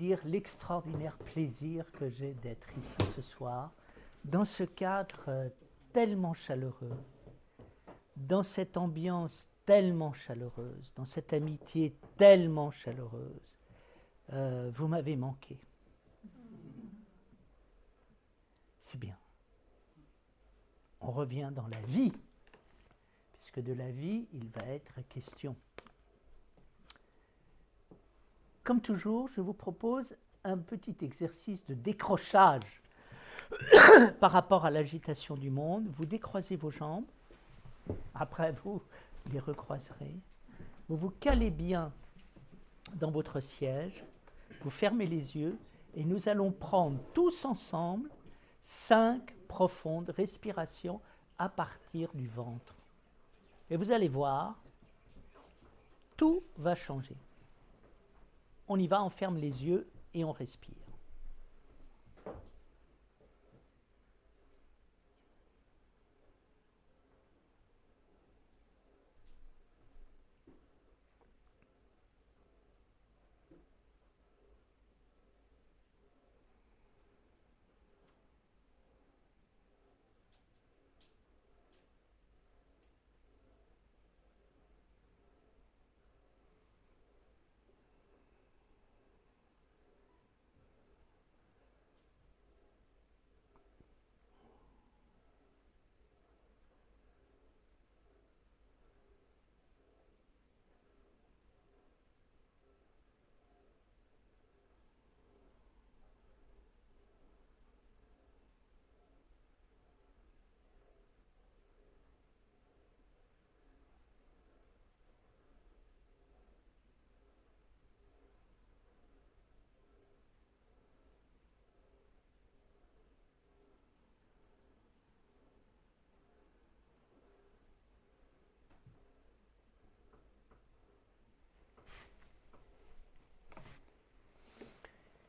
dire l'extraordinaire plaisir que j'ai d'être ici ce soir, dans ce cadre tellement chaleureux, dans cette ambiance tellement chaleureuse, dans cette amitié tellement chaleureuse. Vous m'avez manqué. C'est bien. On revient dans la vie, puisque de la vie, il va être question. Comme toujours, je vous propose un petit exercice de décrochage par rapport à l'agitation du monde. Vous décroisez vos jambes, après vous les recroiserez. Vous vous calez bien dans votre siège, vous fermez les yeux et nous allons prendre tous ensemble 5 profondes respirations à partir du ventre. Et vous allez voir, tout va changer. On y va, on ferme les yeux et on respire.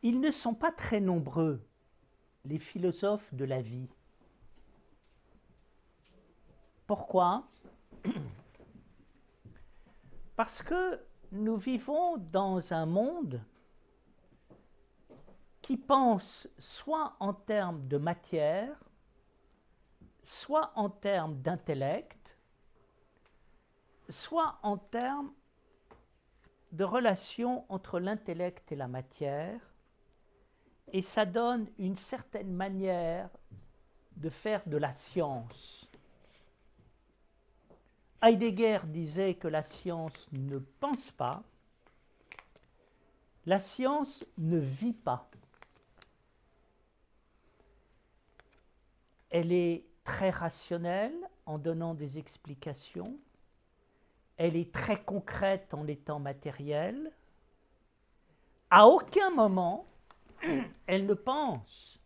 Ils ne sont pas très nombreux, les philosophes de la vie. Pourquoi? Parce que nous vivons dans un monde qui pense soit en termes de matière, soit en termes d'intellect, soit en termes de relation entre l'intellect et la matière, et ça donne une certaine manière de faire de la science. Heidegger disait que la science ne pense pas, la science ne vit pas. Elle est très rationnelle en donnant des explications, elle est très concrète en étant matérielle. À aucun moment, elle ne pense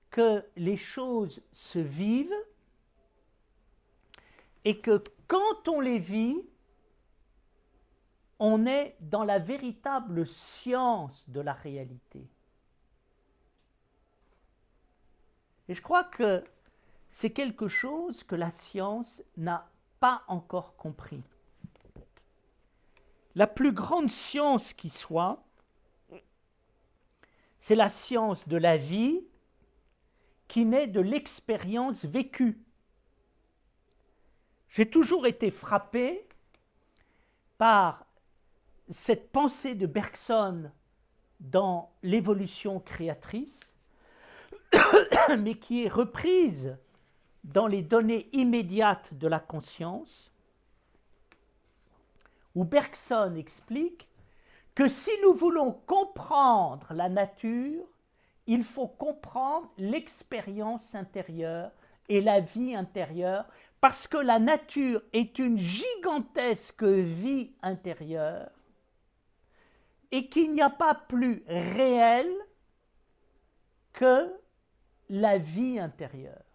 que les choses se vivent et que quand on les vit, on est dans la véritable science de la réalité. Et je crois que c'est quelque chose que la science n'a pas encore compris. La plus grande science qui soit, c'est la science de la vie qui naît de l'expérience vécue. J'ai toujours été frappé par cette pensée de Bergson dans l'évolution créatrice, mais qui est reprise dans les données immédiates de la conscience, où Bergson explique que si nous voulons comprendre la nature, il faut comprendre l'expérience intérieure et la vie intérieure, parce que la nature est une gigantesque vie intérieure et qu'il n'y a pas plus réel que la vie intérieure.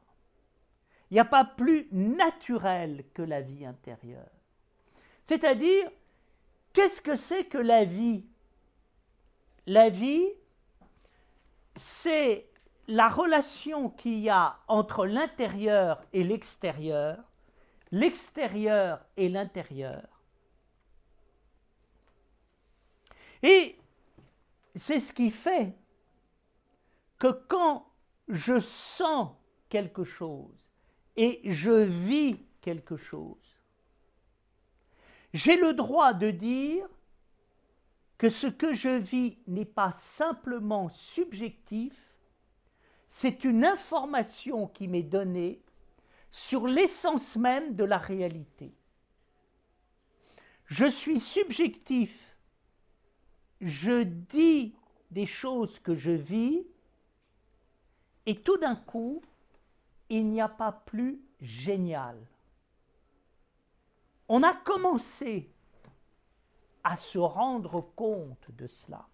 Il n'y a pas plus naturel que la vie intérieure. C'est-à-dire, qu'est-ce que c'est que la vie? La vie, c'est la relation qu'il y a entre l'intérieur et l'extérieur et l'intérieur. Et c'est ce qui fait que quand je sens quelque chose et je vis quelque chose, j'ai le droit de dire que ce que je vis n'est pas simplement subjectif, c'est une information qui m'est donnée sur l'essence même de la réalité. Je suis subjectif, je dis des choses que je vis, et tout d'un coup, il n'y a pas plus génial. On a commencé à se rendre compte de cela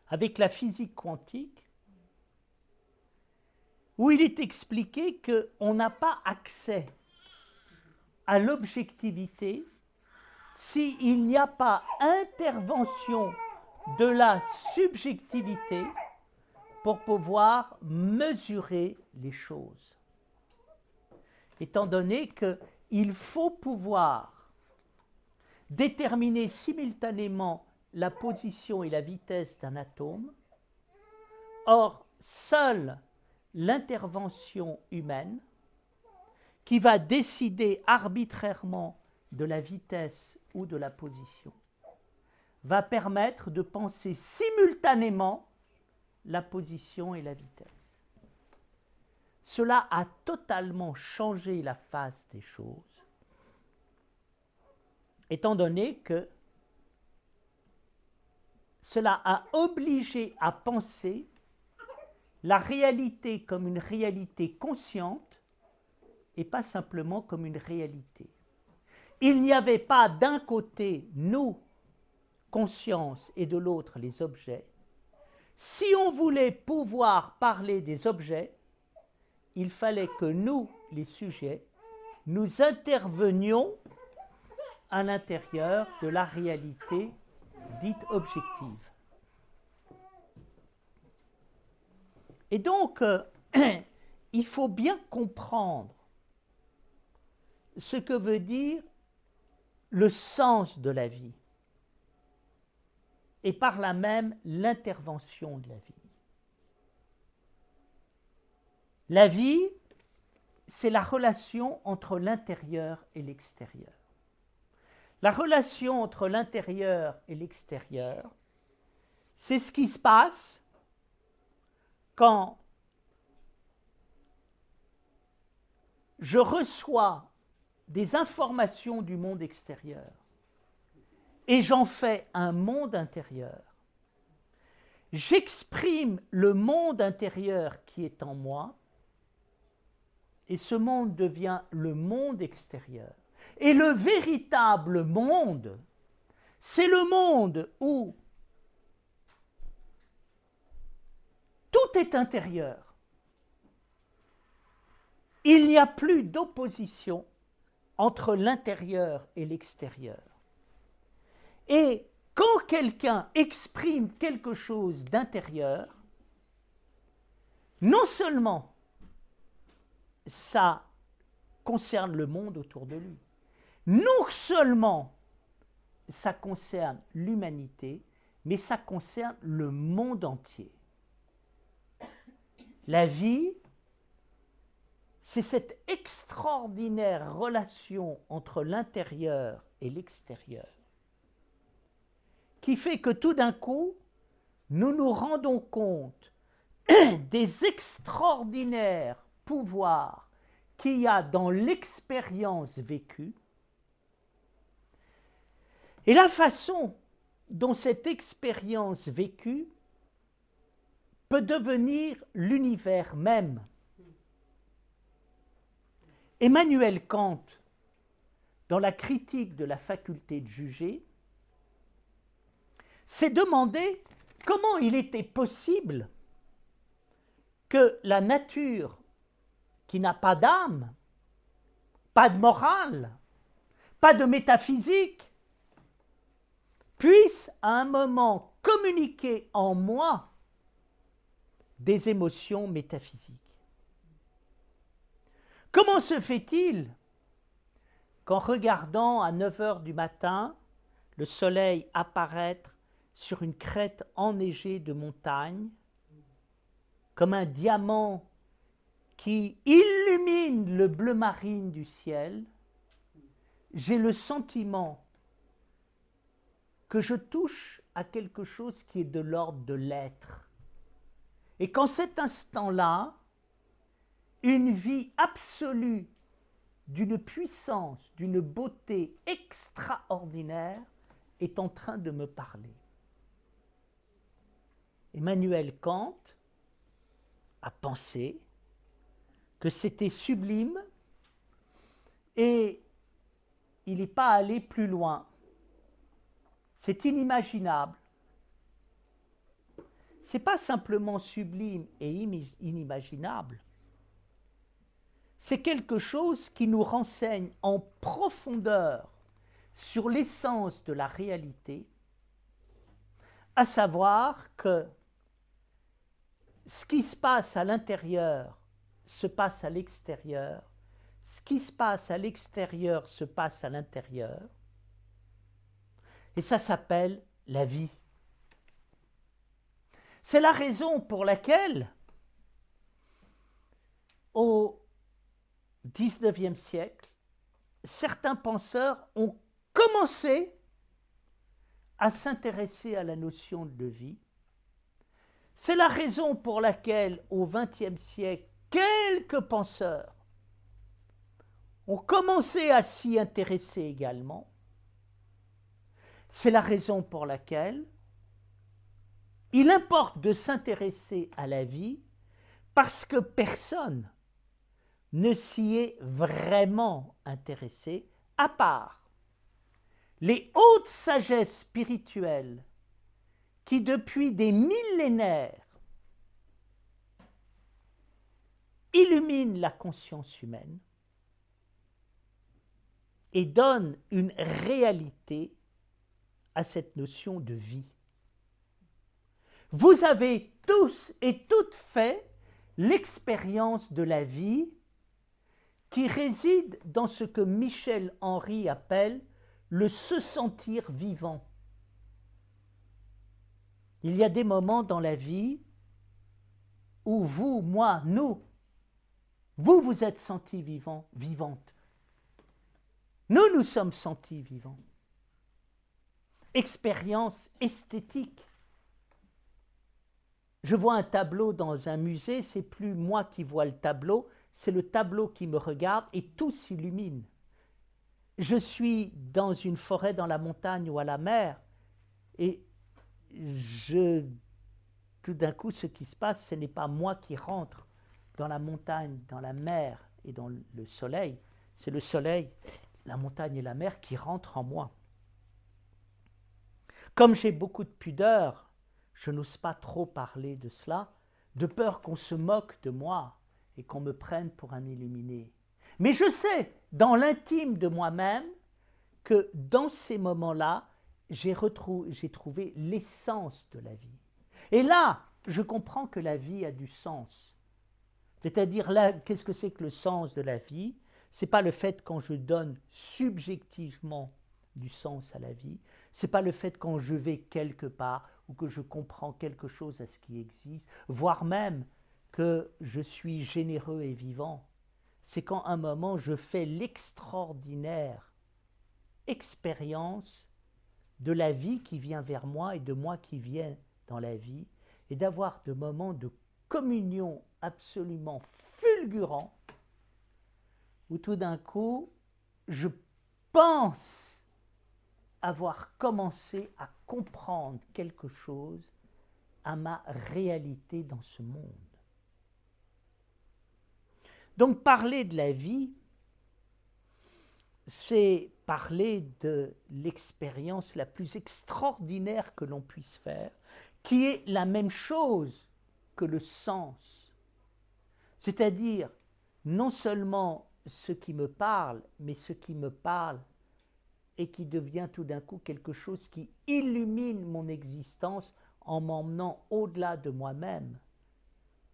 avec la physique quantique, où il est expliqué qu'on n'a pas accès à l'objectivité s'il n'y a pas intervention de la subjectivité pour pouvoir mesurer les choses. Étant donné qu'il faut pouvoir déterminer simultanément la position et la vitesse d'un atome, or seule l'intervention humaine, qui va décider arbitrairement de la vitesse ou de la position, va permettre de penser simultanément la position et la vitesse. Cela a totalement changé la face des choses, étant donné que cela a obligé à penser la réalité comme une réalité consciente et pas simplement comme une réalité. Il n'y avait pas d'un côté nous, conscience, et de l'autre les objets. Si on voulait pouvoir parler des objets, il fallait que nous, les sujets, nous intervenions à l'intérieur de la réalité dite objective. Et donc, il faut bien comprendre ce que veut dire le sens de la vie et par là même l'intervention de la vie. La vie, c'est la relation entre l'intérieur et l'extérieur. La relation entre l'intérieur et l'extérieur, c'est ce qui se passe quand je reçois des informations du monde extérieur et j'en fais un monde intérieur. J'exprime le monde intérieur qui est en moi et ce monde devient le monde extérieur. Et le véritable monde, c'est le monde où tout est intérieur. Il n'y a plus d'opposition entre l'intérieur et l'extérieur. Et quand quelqu'un exprime quelque chose d'intérieur, non seulement ça concerne le monde autour de lui, non seulement ça concerne l'humanité, mais ça concerne le monde entier. La vie, c'est cette extraordinaire relation entre l'intérieur et l'extérieur qui fait que tout d'un coup, nous nous rendons compte des extraordinaires pouvoirs qu'il y a dans l'expérience vécue et la façon dont cette expérience vécue peut devenir l'univers même. Emmanuel Kant, dans la critique de la faculté de juger, s'est demandé comment il était possible que la nature, qui n'a pas d'âme, pas de morale, pas de métaphysique, puisse à un moment communiquer en moi des émotions métaphysiques. Comment se fait-il qu'en regardant à 9 h du matin le soleil apparaître sur une crête enneigée de montagne, comme un diamant qui illumine le bleu marine du ciel, j'ai le sentiment que je touche à quelque chose qui est de l'ordre de l'être. Et qu'en cet instant-là, une vie absolue d'une puissance, d'une beauté extraordinaire est en train de me parler. Emmanuel Kant a pensé que c'était sublime et il n'est pas allé plus loin. C'est inimaginable. Ce n'est pas simplement sublime et inimaginable. C'est quelque chose qui nous renseigne en profondeur sur l'essence de la réalité, à savoir que ce qui se passe à l'intérieur se passe à l'extérieur, ce qui se passe à l'extérieur se passe à l'intérieur, et ça s'appelle la vie. C'est la raison pour laquelle, au XIXe siècle, certains penseurs ont commencé à s'intéresser à la notion de vie. C'est la raison pour laquelle, au XXe siècle, quelques penseurs ont commencé à s'y intéresser également. C'est la raison pour laquelle il importe de s'intéresser à la vie parce que personne ne s'y est vraiment intéressé, à part les hautes sagesses spirituelles qui, depuis des millénaires, illuminent la conscience humaine et donnent une réalité à cette notion de vie. Vous avez tous et toutes fait l'expérience de la vie qui réside dans ce que Michel Henry appelle le se sentir vivant. Il y a des moments dans la vie où vous, moi, nous, vous vous êtes sentis vivants, vivantes. Nous nous sommes sentis vivants. Expérience esthétique. Je vois un tableau dans un musée, c'est plus moi qui vois le tableau, c'est le tableau qui me regarde et tout s'illumine. Je suis dans une forêt, dans la montagne ou à la mer et tout d'un coup, ce qui se passe, ce n'est pas moi qui rentre dans la montagne, dans la mer et dans le soleil, c'est le soleil, la montagne et la mer qui rentrent en moi. Comme j'ai beaucoup de pudeur, je n'ose pas trop parler de cela, de peur qu'on se moque de moi et qu'on me prenne pour un illuminé. Mais je sais, dans l'intime de moi-même, que dans ces moments-là, j'ai trouvé l'essence de la vie. Et là, je comprends que la vie a du sens. C'est-à-dire, là, qu'est-ce que c'est que le sens de la vie? Ce n'est pas le fait quand je donne subjectivement du sens à la vie, ce n'est pas le fait quand je vais quelque part ou que je comprends quelque chose à ce qui existe, voire même que je suis généreux et vivant. C'est quand à un moment je fais l'extraordinaire expérience de la vie qui vient vers moi et de moi qui viens dans la vie, et d'avoir de moments de communion absolument fulgurants où tout d'un coup je pense avoir commencé à comprendre quelque chose à ma réalité dans ce monde. Donc parler de la vie, c'est parler de l'expérience la plus extraordinaire que l'on puisse faire, qui est la même chose que le sens. C'est-à-dire, non seulement ce qui me parle, mais ce qui me parle et qui devient tout d'un coup quelque chose qui illumine mon existence en m'emmenant au-delà de moi-même,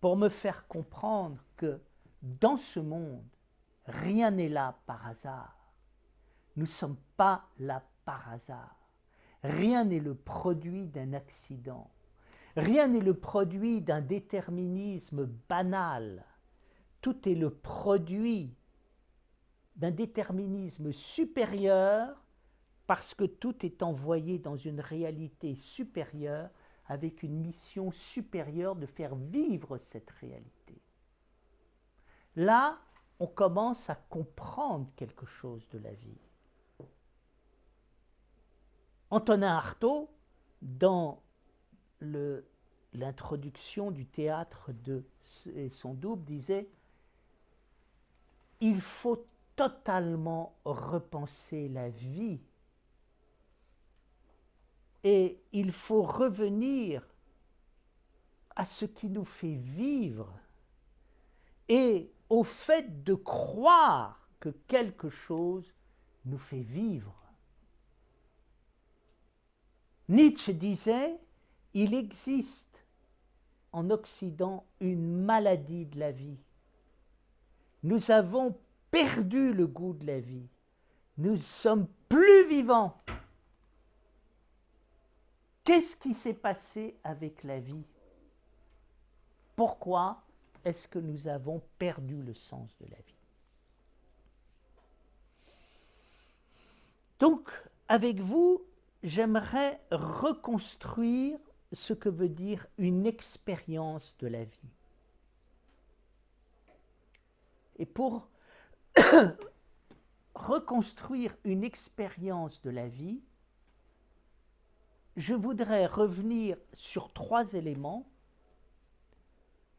pour me faire comprendre que dans ce monde, rien n'est là par hasard. Nous ne sommes pas là par hasard. Rien n'est le produit d'un accident. Rien n'est le produit d'un déterminisme banal. Tout est le produit d'un déterminisme supérieur parce que tout est envoyé dans une réalité supérieure avec une mission supérieure de faire vivre cette réalité. Là, on commence à comprendre quelque chose de la vie. Antonin Artaud, dans l'introduction du théâtre de son double, disait « Il faut totalement repenser la vie et il faut revenir à ce qui nous fait vivre et au fait de croire que quelque chose nous fait vivre. » Nietzsche disait « Il existe en Occident une maladie de la vie. Nous avons perdu le goût de la vie. Nous ne sommes plus vivants. » Qu'est-ce qui s'est passé avec la vie? Pourquoi est-ce que nous avons perdu le sens de la vie? Donc, avec vous, j'aimerais reconstruire ce que veut dire une expérience de la vie. Et pour reconstruire une expérience de la vie, je voudrais revenir sur 3 éléments.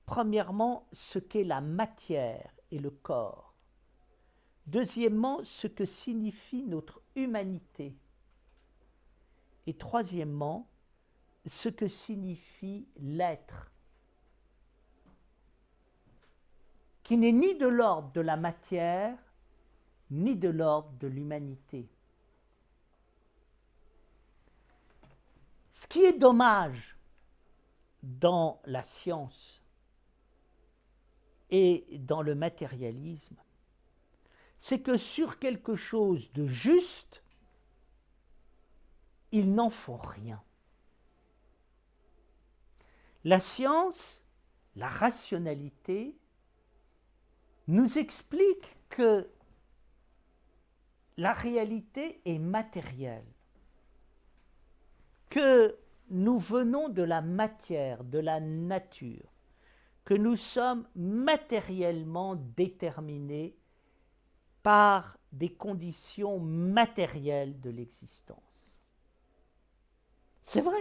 Premièrement, ce qu'est la matière et le corps. Deuxièmement, ce que signifie notre humanité. Et troisièmement, ce que signifie l'être, qui n'est ni de l'ordre de la matière, ni de l'ordre de l'humanité. Ce qui est dommage dans la science et dans le matérialisme, c'est que sur quelque chose de juste, ils n'en font rien. La science, la rationalité, nous explique que la réalité est matérielle, que nous venons de la matière, de la nature, que nous sommes matériellement déterminés par des conditions matérielles de l'existence. C'est vrai.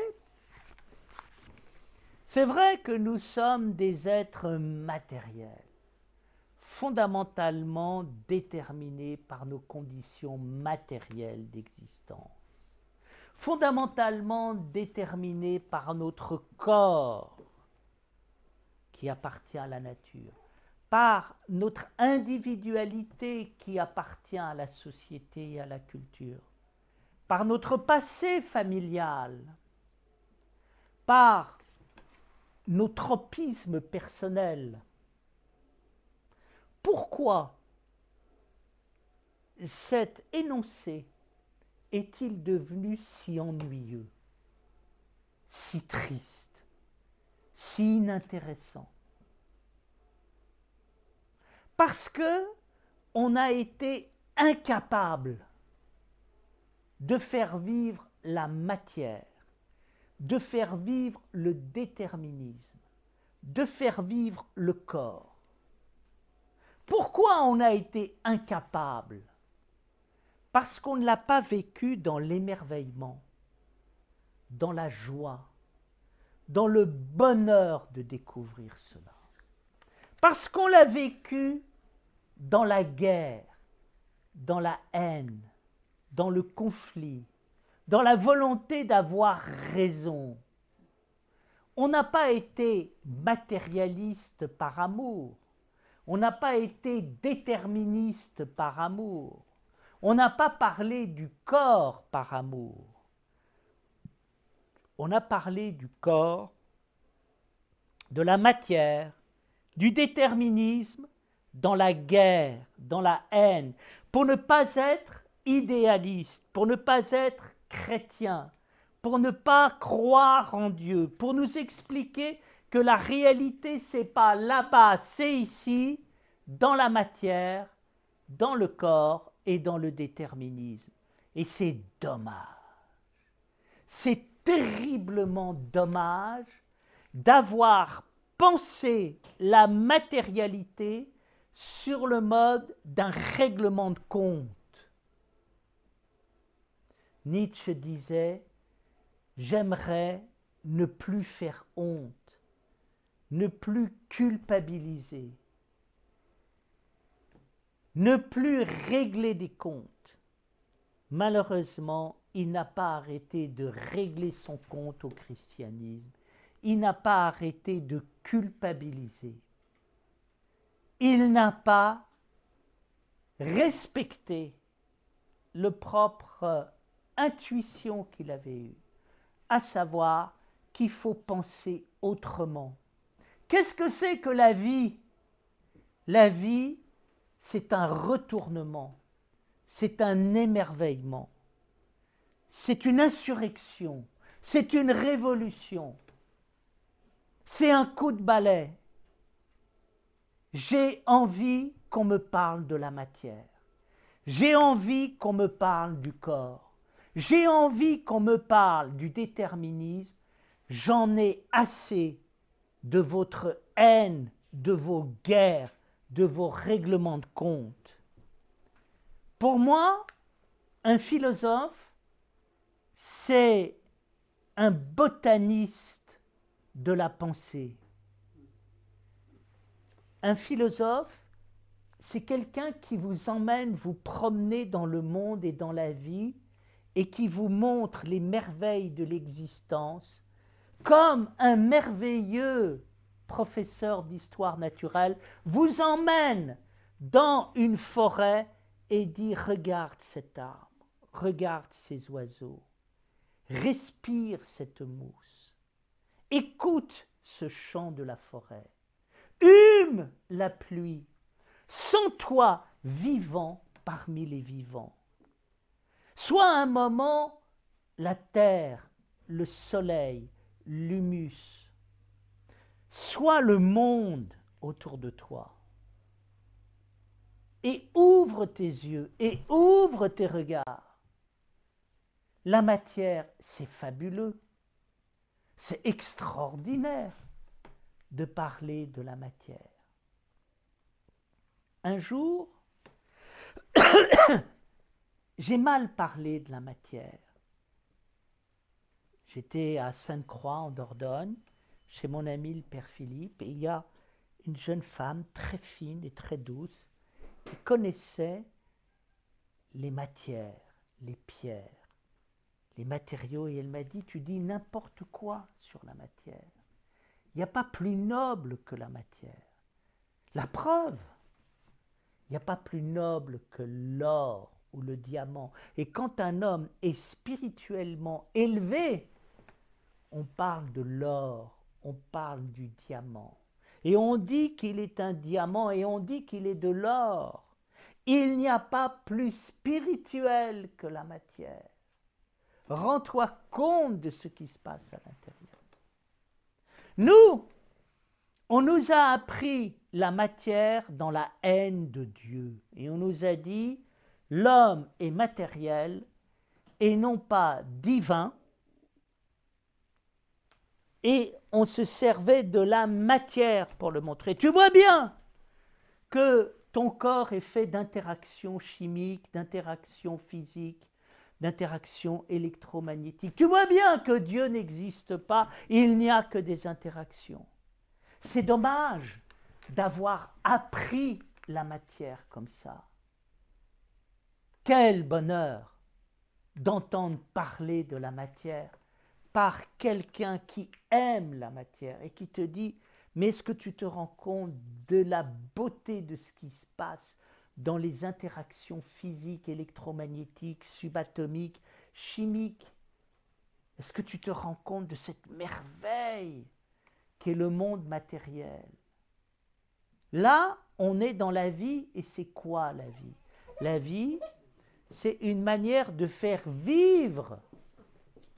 C'est vrai que nous sommes des êtres matériels, fondamentalement déterminés par nos conditions matérielles d'existence, fondamentalement déterminés par notre corps qui appartient à la nature, par notre individualité qui appartient à la société et à la culture, par notre passé familial, par nos tropismes personnels. Pourquoi cet énoncé est-il devenu si ennuyeux, si triste, si inintéressant? Parce que on a été incapable de faire vivre la matière, de faire vivre le déterminisme, de faire vivre le corps. Pourquoi on a été incapable? Parce qu'on ne l'a pas vécu dans l'émerveillement, dans la joie, dans le bonheur de découvrir cela. Parce qu'on l'a vécu dans la guerre, dans la haine, dans le conflit, dans la volonté d'avoir raison. On n'a pas été matérialiste par amour. On n'a pas été déterministe par amour. On n'a pas parlé du corps par amour. On a parlé du corps, de la matière, du déterminisme, dans la guerre, dans la haine, pour ne pas être idéaliste, pour ne pas être chrétien, pour ne pas croire en Dieu, pour nous expliquer que la réalité, c'est pas là-bas, c'est ici, dans la matière, dans le corps et dans le déterminisme. Et c'est dommage. C'est terriblement dommage d'avoir pensé la matérialité sur le mode d'un règlement de compte. Nietzsche disait « J'aimerais ne plus faire honte, ne plus culpabiliser, ne plus régler des comptes. » Malheureusement, il n'a pas arrêté de régler son compte au christianisme. Il n'a pas arrêté de culpabiliser. Il n'a pas respecté le propre intuition qu'il avait eue, à savoir qu'il faut penser autrement. Qu'est-ce que c'est que la vie? La vie, c'est un retournement, c'est un émerveillement, c'est une insurrection, c'est une révolution, c'est un coup de balai. J'ai envie qu'on me parle de la matière, j'ai envie qu'on me parle du corps, j'ai envie qu'on me parle du déterminisme, j'en ai assez de votre haine, de vos guerres, de vos règlements de compte. Pour moi, un philosophe, c'est un botaniste de la pensée. Un philosophe, c'est quelqu'un qui vous emmène vous promener dans le monde et dans la vie et qui vous montre les merveilles de l'existence, comme un merveilleux professeur d'histoire naturelle vous emmène dans une forêt et dit « Regarde cet arbre, regarde ces oiseaux, respire cette mousse, écoute ce chant de la forêt, hume la pluie, sens-toi vivant parmi les vivants. Sois un moment la terre, le soleil, l'humus. Sois le monde autour de toi. Et ouvre tes yeux et ouvre tes regards. La matière, c'est fabuleux. C'est extraordinaire de parler de la matière. Un jour, j'ai mal parlé de la matière. J'étais à Sainte-Croix en Dordogne, chez mon ami le père Philippe, et il y a une jeune femme très fine et très douce qui connaissait les matières, les pierres, les matériaux, et elle m'a dit « Tu dis n'importe quoi sur la matière. Il n'y a pas plus noble que la matière. La preuve, il n'y a pas plus noble que l'or ou le diamant. Et quand un homme est spirituellement élevé, on parle de l'or, on parle du diamant. Et on dit qu'il est un diamant et on dit qu'il est de l'or. Il n'y a pas plus spirituel que la matière. Rends-toi compte de ce qui se passe à l'intérieur. Nous, on nous a appris la matière dans la haine de Dieu. Et on nous a dit, l'homme est matériel et non pas divin. Et on se servait de la matière pour le montrer. Tu vois bien que ton corps est fait d'interactions chimiques, d'interactions physiques, d'interactions électromagnétiques. Tu vois bien que Dieu n'existe pas, il n'y a que des interactions. C'est dommage d'avoir appris la matière comme ça. Quel bonheur d'entendre parler de la matière par quelqu'un qui aime la matière et qui te dit « Mais est-ce que tu te rends compte de la beauté de ce qui se passe dans les interactions physiques, électromagnétiques, subatomiques, chimiques? Est-ce que tu te rends compte de cette merveille qu'est le monde matériel ?» Là, on est dans la vie, et c'est quoi la vie? La vie, c'est une manière de faire vivre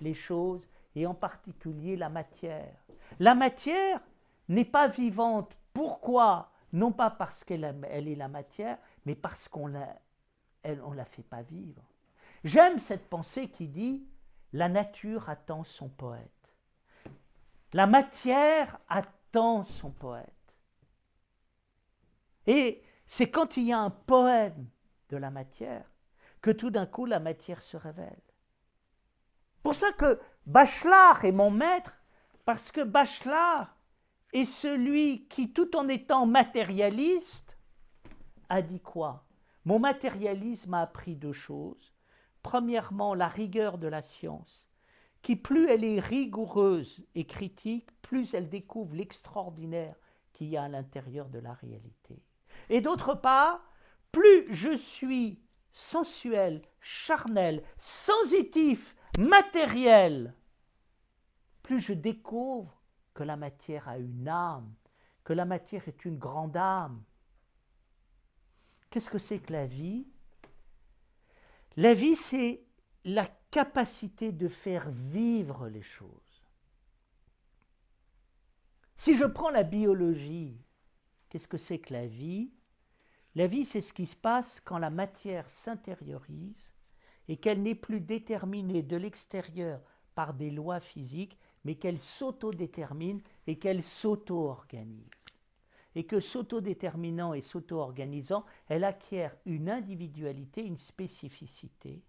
les choses, et en particulier la matière. La matière n'est pas vivante. Pourquoi? Non pas parce qu'elle est la matière, mais parce qu'on ne la fait pas vivre. J'aime cette pensée qui dit « La nature attend son poète ». La matière attend son poète. Et c'est quand il y a un poème de la matière que tout d'un coup la matière se révèle. Pour ça que Bachelard est mon maître, parce que Bachelard est celui qui, tout en étant matérialiste, a dit quoi? Mon matérialisme a appris deux choses. Premièrement, la rigueur de la science, qui plus elle est rigoureuse et critique, plus elle découvre l'extraordinaire qu'il y a à l'intérieur de la réalité. Et d'autre part, plus je suis sensuel, charnel, sensitif, matériel, plus je découvre que la matière a une âme, que la matière est une grande âme. Qu'est-ce que c'est que la vie? La vie, c'est la capacité de faire vivre les choses. Si je prends la biologie, qu'est-ce que c'est que la vie? La vie, c'est ce qui se passe quand la matière s'intériorise et qu'elle n'est plus déterminée de l'extérieur par des lois physiques, mais qu'elle s'auto-détermine et qu'elle s'auto-organise. Et que s'auto-déterminant et s'auto-organisant, elle acquiert une individualité, une spécificité,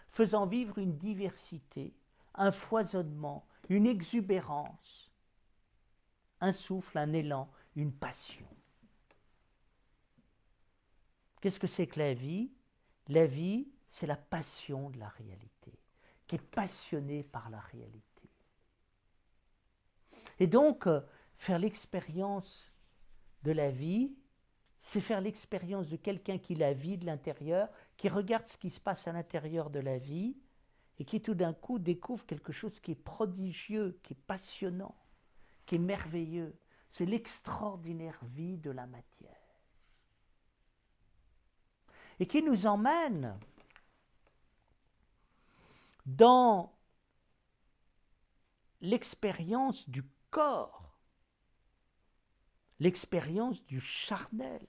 faisant vivre une diversité, un foisonnement, une exubérance, un souffle, un élan, une passion. Qu'est-ce que c'est que la vie? La vie, c'est la passion de la réalité, qui est passionnée par la réalité. Et donc, faire l'expérience de la vie, c'est faire l'expérience de quelqu'un qui la vit de l'intérieur, qui regarde ce qui se passe à l'intérieur de la vie, et qui tout d'un coup découvre quelque chose qui est prodigieux, qui est passionnant, qui est merveilleux. C'est l'extraordinaire vie de la matière. Et qui nous emmène dans l'expérience du corps, l'expérience du charnel.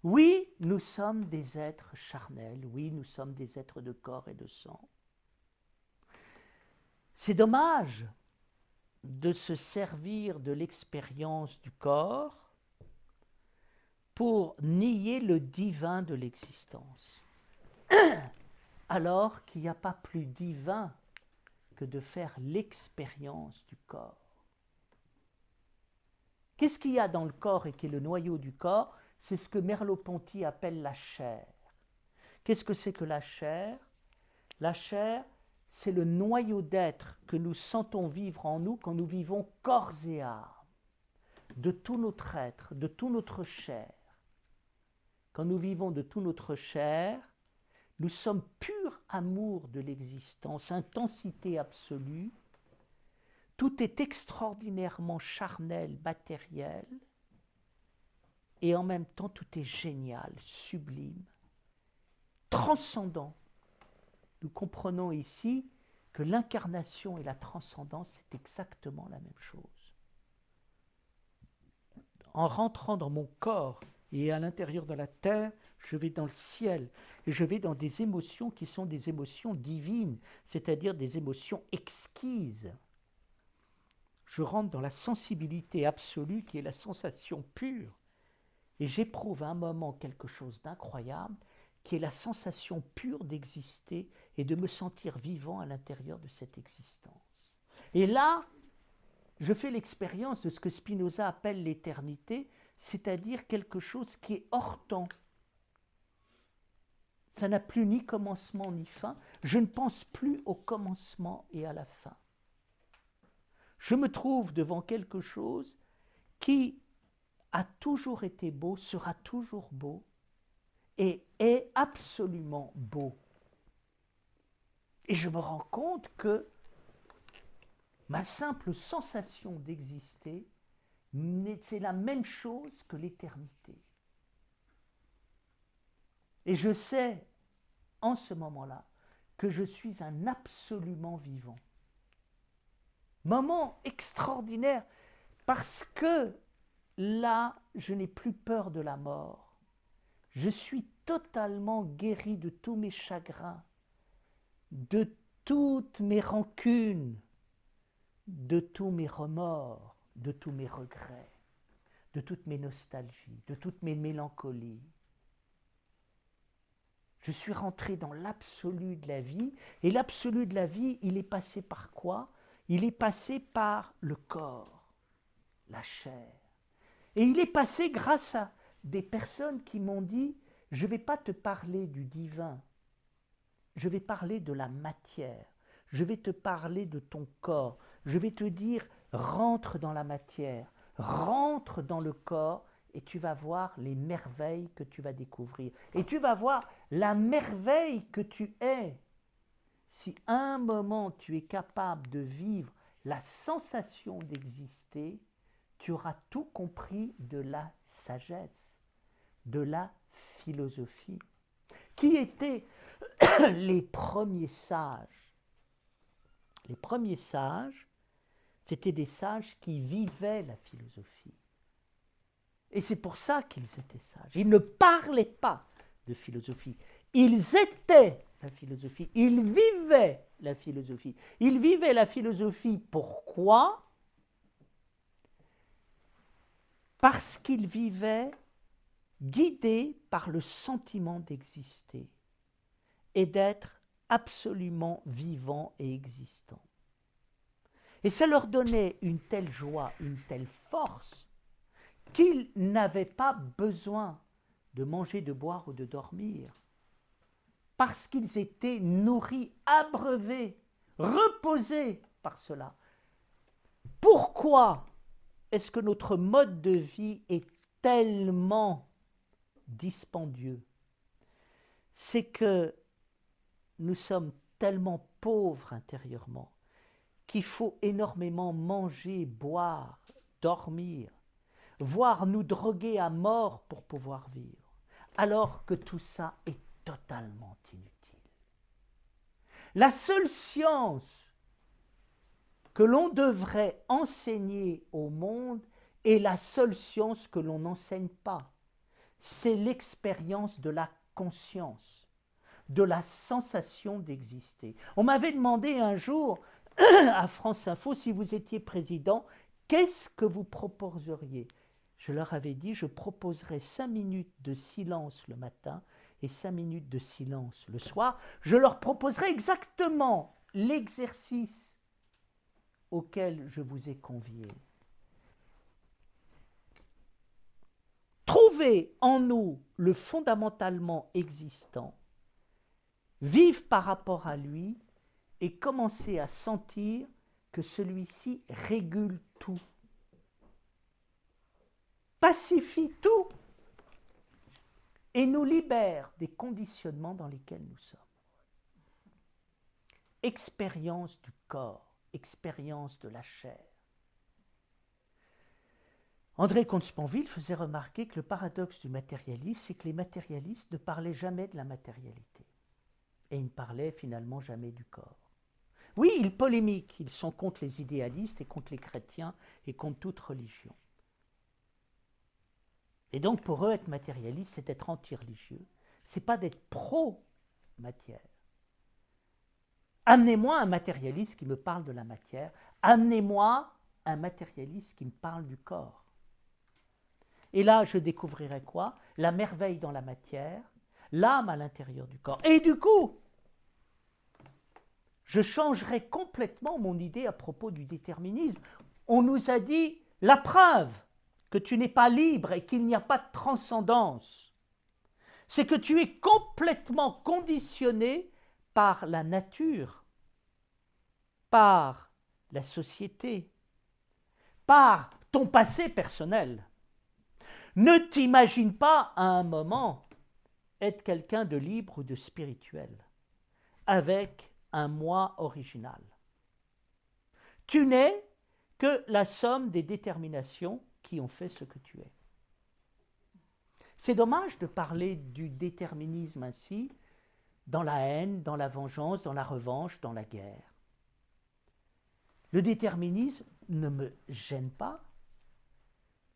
Oui, nous sommes des êtres charnels, oui, nous sommes des êtres de corps et de sang. C'est dommage de se servir de l'expérience du corps pour nier le divin de l'existence, alors qu'il n'y a pas plus divin que de faire l'expérience du corps. Qu'est-ce qu'il y a dans le corps et qui est le noyau du corps? C'est ce que Merleau-Ponty appelle la chair. Qu'est-ce que c'est que la chair? La chair, c'est le noyau d'être que nous sentons vivre en nous quand nous vivons corps et âme, de tout notre être, de tout notre chair. Quand nous vivons de tout notre chair, nous sommes pur amour de l'existence, intensité absolue. Tout est extraordinairement charnel, matériel, et en même temps tout est génial, sublime, transcendant. Nous comprenons ici que l'incarnation et la transcendance, c'est exactement la même chose. En rentrant dans mon corps et à l'intérieur de la terre, je vais dans le ciel et je vais dans des émotions qui sont des émotions divines, c'est-à-dire des émotions exquises. Je rentre dans la sensibilité absolue qui est la sensation pure et j'éprouve à un moment quelque chose d'incroyable qui est la sensation pure d'exister et de me sentir vivant à l'intérieur de cette existence. Et là, je fais l'expérience de ce que Spinoza appelle l'éternité, c'est-à-dire quelque chose qui est hors temps. Ça n'a plus ni commencement ni fin. Je ne pense plus au commencement et à la fin. Je me trouve devant quelque chose qui a toujours été beau, sera toujours beau et est absolument beau. Et je me rends compte que ma simple sensation d'exister, c'est la même chose que l'éternité. Et je sais, en ce moment-là, que je suis un absolument vivant. Moment extraordinaire, parce que là, je n'ai plus peur de la mort. Je suis totalement guéri de tous mes chagrins, de toutes mes rancunes, de tous mes remords, de tous mes regrets, de toutes mes nostalgies, de toutes mes mélancolies. Je suis rentré dans l'absolu de la vie, et l'absolu de la vie, il est passé par quoi? Il est passé par le corps, la chair. Et il est passé grâce à des personnes qui m'ont dit, je ne vais pas te parler du divin, je vais parler de la matière, je vais te parler de ton corps, je vais te dire, rentre dans la matière, rentre dans le corps, et tu vas voir les merveilles que tu vas découvrir. Et tu vas voir la merveille que tu es. Si à un moment tu es capable de vivre la sensation d'exister, tu auras tout compris de la sagesse, de la philosophie. Qui étaient les premiers sages? Les premiers sages, c'était des sages qui vivaient la philosophie. Et c'est pour ça qu'ils étaient sages. Ils ne parlaient pas de philosophie. Ils étaient la philosophie. Ils vivaient la philosophie. Ils vivaient la philosophie. Pourquoi? Parce qu'ils vivaient guidés par le sentiment d'exister et d'être absolument vivants et existants. Et ça leur donnait une telle joie, une telle force, qu'ils n'avaient pas besoin de manger, de boire ou de dormir, parce qu'ils étaient nourris, abreuvés, reposés par cela. Pourquoi est-ce que notre mode de vie est tellement dispendieux? C'est que nous sommes tellement pauvres intérieurement qu'il faut énormément manger, boire, dormir, voire nous droguer à mort pour pouvoir vivre, alors que tout ça est totalement inutile. La seule science que l'on devrait enseigner au monde est la seule science que l'on n'enseigne pas. C'est l'expérience de la conscience, de la sensation d'exister. On m'avait demandé un jour à France Info, si vous étiez président, qu'est-ce que vous proposeriez? Je leur avais dit, je proposerais 5 minutes de silence le matin et 5 minutes de silence le soir. Je leur proposerais exactement l'exercice auquel je vous ai convié. Trouver en nous le fondamentalement existant, vivre par rapport à lui et commencer à sentir que celui-ci régule tout, pacifie tout et nous libère des conditionnements dans lesquels nous sommes. Expérience du corps, expérience de la chair. André Comte-Sponville faisait remarquer que le paradoxe du matérialisme, c'est que les matérialistes ne parlaient jamais de la matérialité. Et ils ne parlaient finalement jamais du corps. Oui, ils polémiquent, ils sont contre les idéalistes et contre les chrétiens et contre toute religion. Et donc pour eux, être matérialiste, c'est être anti-religieux. Ce n'est pas d'être pro-matière. Amenez-moi un matérialiste qui me parle de la matière, amenez-moi un matérialiste qui me parle du corps. Et là, je découvrirai quoi? La merveille dans la matière, l'âme à l'intérieur du corps. Et du coup, je changerai complètement mon idée à propos du déterminisme. On nous a dit la preuve que tu n'es pas libre et qu'il n'y a pas de transcendance, c'est que tu es complètement conditionné par la nature, par la société, par ton passé personnel. Ne t'imagine pas à un moment être quelqu'un de libre ou de spirituel, avec un moi original. Tu n'es que la somme des déterminations qui ont fait ce que tu es. C'est dommage de parler du déterminisme ainsi, dans la haine, dans la vengeance, dans la revanche, dans la guerre. Le déterminisme ne me gêne pas.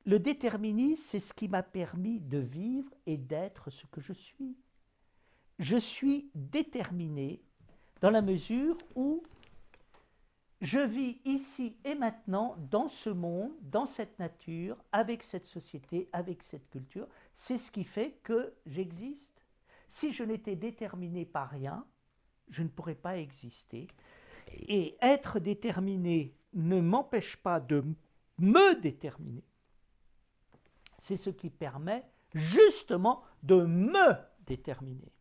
Le déterminisme, c'est ce qui m'a permis de vivre et d'être ce que je suis. Je suis déterminé dans la mesure où je vis ici et maintenant dans ce monde, dans cette nature, avec cette société, avec cette culture. C'est ce qui fait que j'existe. Si je n'étais déterminé par rien, je ne pourrais pas exister. Et être déterminé ne m'empêche pas de me déterminer. C'est ce qui permet justement de me déterminer.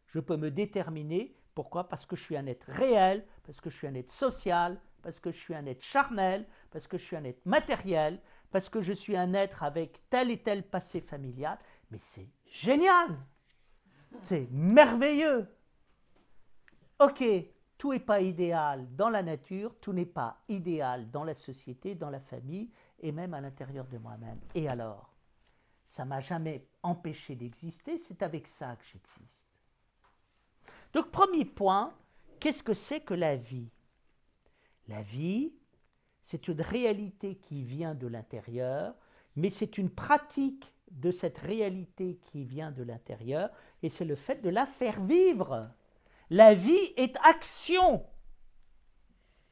Je peux me déterminer, pourquoi? Parce que je suis un être réel, parce que je suis un être social, parce que je suis un être charnel, parce que je suis un être matériel, parce que je suis un être avec tel et tel passé familial. Mais c'est génial! C'est merveilleux! Ok, tout n'est pas idéal dans la nature, tout n'est pas idéal dans la société, dans la famille, et même à l'intérieur de moi-même. Et alors? Ça ne m'a jamais empêché d'exister, c'est avec ça que j'existe. Donc, premier point, qu'est-ce que c'est que la vie? La vie, c'est une réalité qui vient de l'intérieur, mais c'est une pratique de cette réalité qui vient de l'intérieur, et c'est le fait de la faire vivre. La vie est action.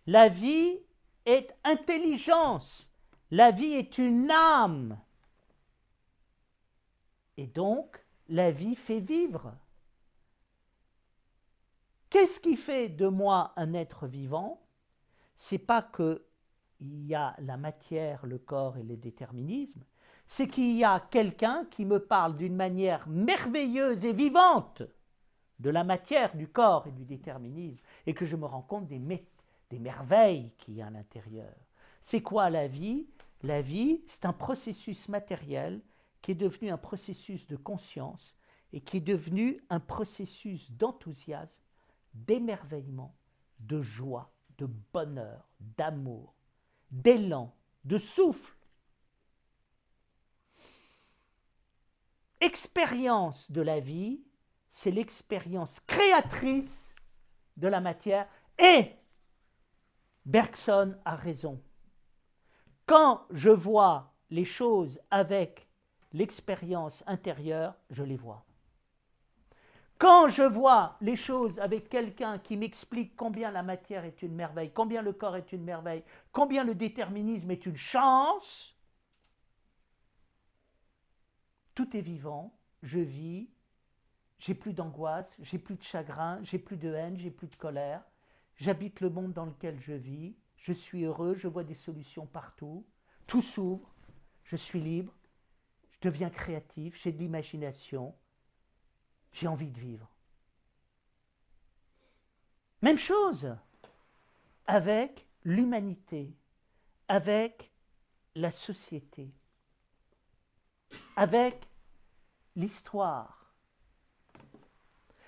La vie est intelligence. La vie est une âme. Et donc, la vie fait vivre. Qu'est-ce qui fait de moi un être vivant? C'est pas qu'il y a la matière, le corps et le déterminisme, c'est qu'il y a quelqu'un qui me parle d'une manière merveilleuse et vivante de la matière, du corps et du déterminisme, et que je me rends compte des merveilles qu'il y a à l'intérieur. C'est quoi la vie? La vie, c'est un processus matériel qui est devenu un processus de conscience et qui est devenu un processus d'enthousiasme, d'émerveillement, de joie, de bonheur, d'amour, d'élan, de souffle. Expérience de la vie, c'est l'expérience créatrice de la matière, et Bergson a raison. Quand je vois les choses avec l'expérience intérieure, je les vois. Quand je vois les choses avec quelqu'un qui m'explique combien la matière est une merveille, combien le corps est une merveille, combien le déterminisme est une chance, tout est vivant, je vis, j'ai plus d'angoisse, j'ai plus de chagrin, j'ai plus de haine, j'ai plus de colère, j'habite le monde dans lequel je vis, je suis heureux, je vois des solutions partout, tout s'ouvre, je suis libre, je deviens créatif, j'ai de l'imagination, j'ai envie de vivre. Même chose avec l'humanité, avec la société, avec l'histoire,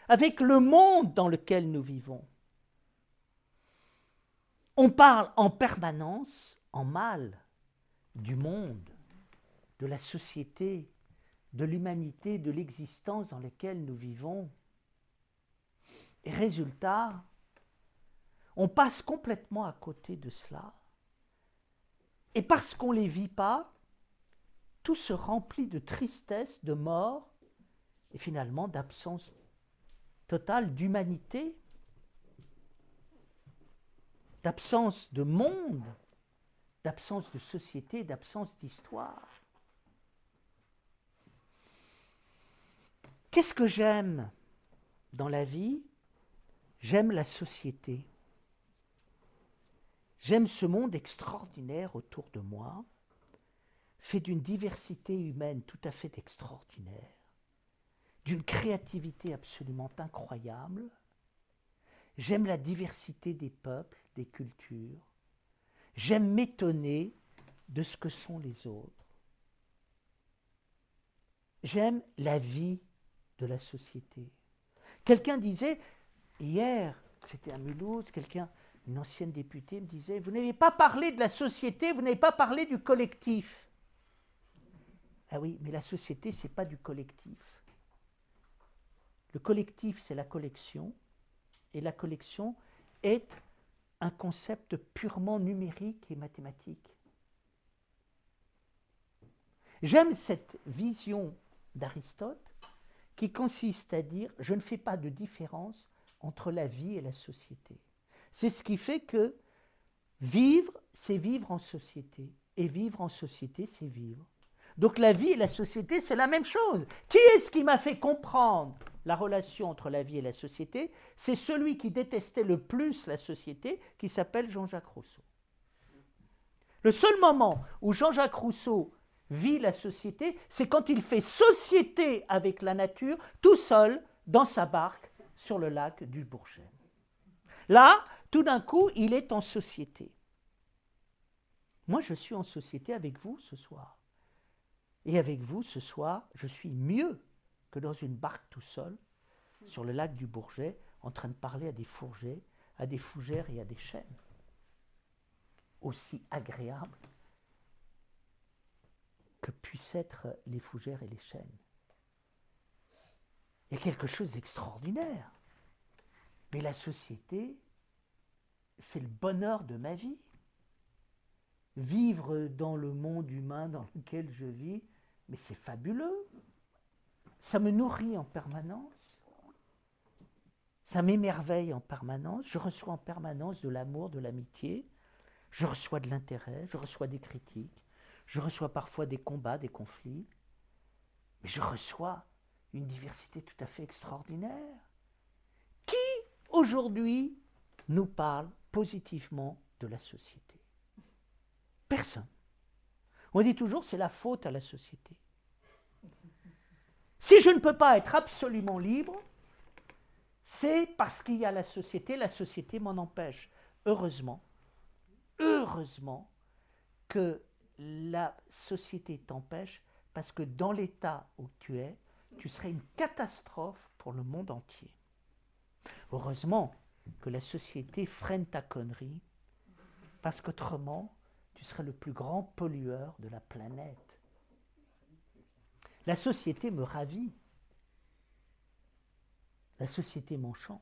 avec le monde dans lequel nous vivons. On parle en permanence, en mal, du monde, de la société, de l'humanité, de l'existence dans laquelle nous vivons. Et résultat, on passe complètement à côté de cela. Et parce qu'on ne les vit pas, tout se remplit de tristesse, de mort, et finalement d'absence totale d'humanité, d'absence de monde, d'absence de société, d'absence d'histoire. Qu'est-ce que j'aime dans la vie? J'aime la société. J'aime ce monde extraordinaire autour de moi, fait d'une diversité humaine tout à fait extraordinaire, d'une créativité absolument incroyable. J'aime la diversité des peuples, des cultures. J'aime m'étonner de ce que sont les autres. J'aime la vie de la société. Quelqu'un disait, hier, j'étais à Mulhouse, une ancienne députée me disait, vous n'avez pas parlé de la société, vous n'avez pas parlé du collectif. Ah oui, mais la société, ce n'est pas du collectif. Le collectif, c'est la collection, et la collection est un concept purement numérique et mathématique. J'aime cette vision d'Aristote qui consiste à dire « je ne fais pas de différence entre la vie et la société ». C'est ce qui fait que vivre, c'est vivre en société, et vivre en société, c'est vivre. Donc la vie et la société, c'est la même chose. Qui est-ce qui m'a fait comprendre la relation entre la vie et la société? C'est celui qui détestait le plus la société, qui s'appelle Jean-Jacques Rousseau. Le seul moment où Jean-Jacques Rousseau vit la société, c'est quand il fait société avec la nature, tout seul, dans sa barque, sur le lac du Bourget. Là, tout d'un coup, il est en société. Moi, je suis en société avec vous ce soir. Et avec vous, ce soir, je suis mieux que dans une barque tout seul, sur le lac du Bourget, en train de parler à des fourgères et à des chênes. Aussi agréable que puissent être les fougères et les chênes. Il y a quelque chose d'extraordinaire. Mais la société, c'est le bonheur de ma vie. Vivre dans le monde humain dans lequel je vis, mais c'est fabuleux. Ça me nourrit en permanence. Ça m'émerveille en permanence. Je reçois en permanence de l'amour, de l'amitié. Je reçois de l'intérêt, je reçois des critiques. Je reçois parfois des combats, des conflits. Mais je reçois une diversité tout à fait extraordinaire. Qui, aujourd'hui, nous parle positivement de la société? Personne. On dit toujours c'est la faute à la société. Si je ne peux pas être absolument libre, c'est parce qu'il y a la société m'en empêche. Heureusement que la société t'empêche, parce que dans l'état où tu es, tu serais une catastrophe pour le monde entier. Heureusement que la société freine ta connerie, parce qu'autrement, tu serais le plus grand pollueur de la planète. La société me ravit. La société m'enchante.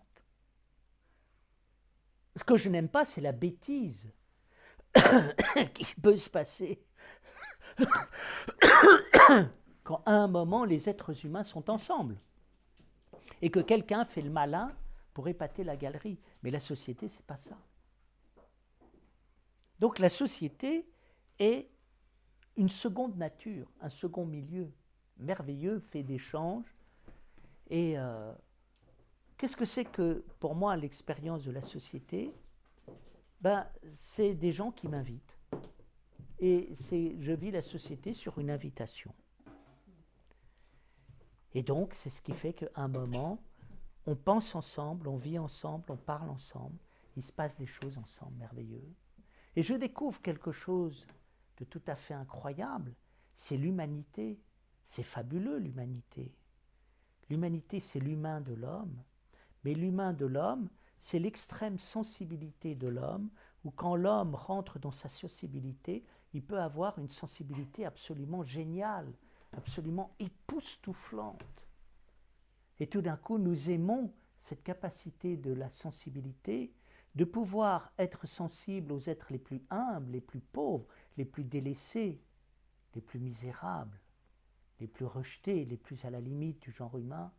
Ce que je n'aime pas, c'est la bêtise qui peut se passer quand à un moment les êtres humains sont ensemble et que quelqu'un fait le malin pour épater la galerie. Mais la société, c'est pas ça. Donc la société est une seconde nature, un second milieu merveilleux, fait d'échanges. Et qu'est-ce que c'est que, pour moi, l'expérience de la société? C'est des gens qui m'invitent. Et je vis la société sur une invitation. Et donc, c'est ce qui fait qu'à un moment, on pense ensemble, on vit ensemble, on parle ensemble, il se passe des choses ensemble merveilleuses. Et je découvre quelque chose de tout à fait incroyable, c'est l'humanité. C'est fabuleux, l'humanité. L'humanité, c'est l'humain de l'homme, mais l'humain de l'homme, c'est l'extrême sensibilité de l'homme, où quand l'homme rentre dans sa sensibilité, il peut avoir une sensibilité absolument géniale, absolument époustouflante. Et tout d'un coup, nous aimons cette capacité de la sensibilité, de pouvoir être sensible aux êtres les plus humbles, les plus pauvres, les plus délaissés, les plus misérables, les plus rejetés, les plus à la limite du genre humain,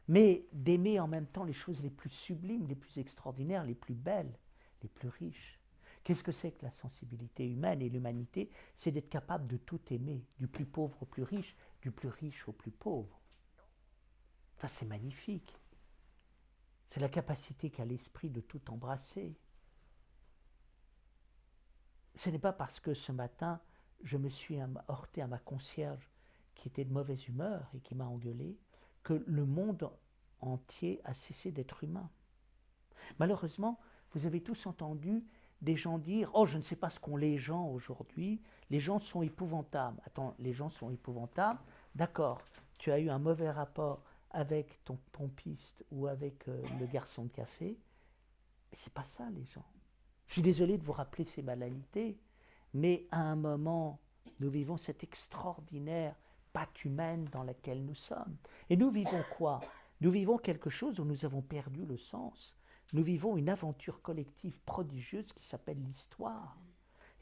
mais d'aimer en même temps les choses les plus sublimes, les plus extraordinaires, les plus belles, les plus riches. Qu'est-ce que c'est que la sensibilité humaine et l'humanité? C'est d'être capable de tout aimer, du plus pauvre au plus riche, du plus riche au plus pauvre. Ça, c'est magnifique. C'est la capacité qu'a l'esprit de tout embrasser. Ce n'est pas parce que ce matin, je me suis heurté à ma concierge qui était de mauvaise humeur et qui m'a engueulé, que le monde entier a cessé d'être humain. Malheureusement, vous avez tous entendu des gens dire « Oh, je ne sais pas ce qu'ont les gens aujourd'hui, les gens sont épouvantables. » Attends, les gens sont épouvantables? D'accord, tu as eu un mauvais rapport avec ton pompiste ou avec le garçon de café, mais c'est pas ça les gens. Je suis désolé de vous rappeler ces banalités, mais à un moment, nous vivons cette extraordinaire patte humaine dans laquelle nous sommes. Et nous vivons quoi? Nous vivons quelque chose où nous avons perdu le sens. Nous vivons une aventure collective prodigieuse qui s'appelle l'histoire.